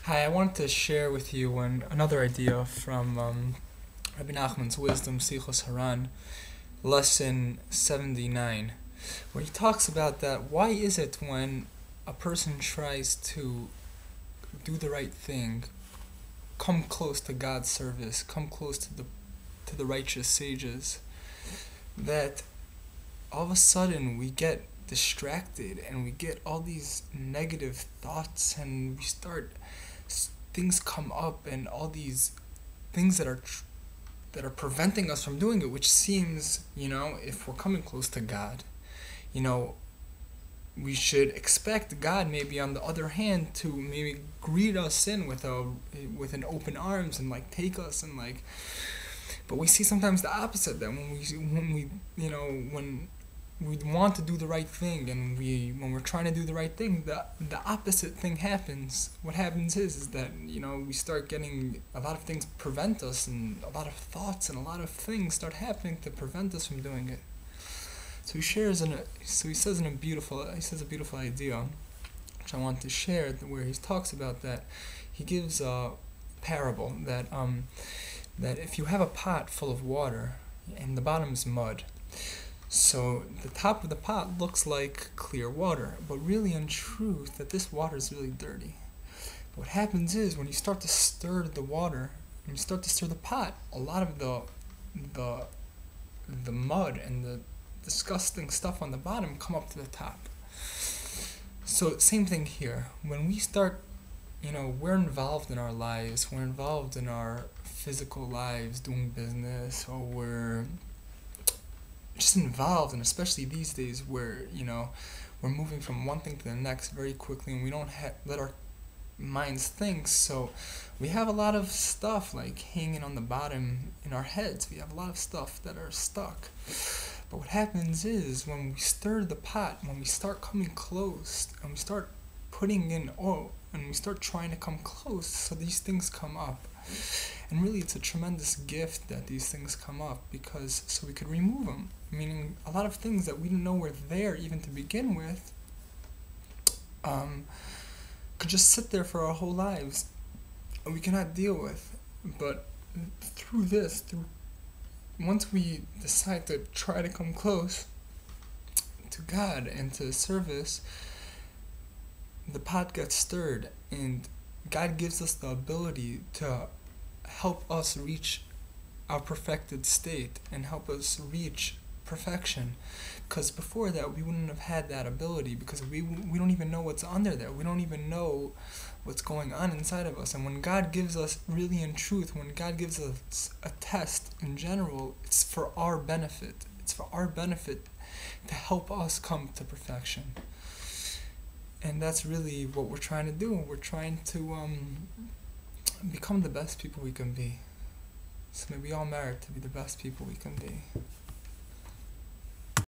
Hi, I wanted to share with you another idea from Rabbi Nachman's Wisdom, Sichos Haran, lesson 79, where he talks about that why is it when a person tries to do the right thing, come close to God's service, come close to the righteous sages, that all of a sudden we get distracted and we get all these negative thoughts and we start things come up and all these things that are preventing us from doing it, which seems, if we're coming close to God, you know we should expect God maybe on the other hand to maybe greet us in with an open arms and like take us and like, but we see sometimes the opposite, that when we want to do the right thing and when we're trying to do the right thing, the opposite thing happens. What happens is that we start getting a lot of things prevent us, and a lot of thoughts and a lot of things start happening to prevent us from doing it. So he says a beautiful idea, which I want to share, where he talks about that. He gives a parable that if you have a pot full of water and the bottom is mud, so the top of the pot looks like clear water, but really in truth that this water is really dirty. But what happens is when you start to stir the water, when you start to stir the pot, a lot of the mud and the disgusting stuff on the bottom come up to the top. So same thing here. When we start, we're involved in our lives, we're involved in our physical lives, doing business, or we're just involved, and especially these days where we're moving from one thing to the next very quickly, and we don't let our minds think. So we have a lot of stuff like hanging on the bottom in our heads. We have a lot of stuff that are stuck. But what happens is when we stir the pot, when we start coming close and we start putting in oil and we start trying to come close, so these things come up. And really it's a tremendous gift that these things come up, because so we could remove them. Meaning a lot of things that we didn't know were there even to begin with could just sit there for our whole lives and we cannot deal with. But once we decide to try to come close to God and to service, the pot gets stirred and God gives us the ability to help us reach our perfected state and help us reach perfection. Because before that we wouldn't have had that ability, because we don't even know what's under there. We don't even know what's going on inside of us. And when God gives us, really in truth, when God gives us a test in general, it's for our benefit. It's for our benefit to help us come to perfection. And that's really what we're trying to do. We're trying to become the best people we can be. So may we all merit to be the best people we can be.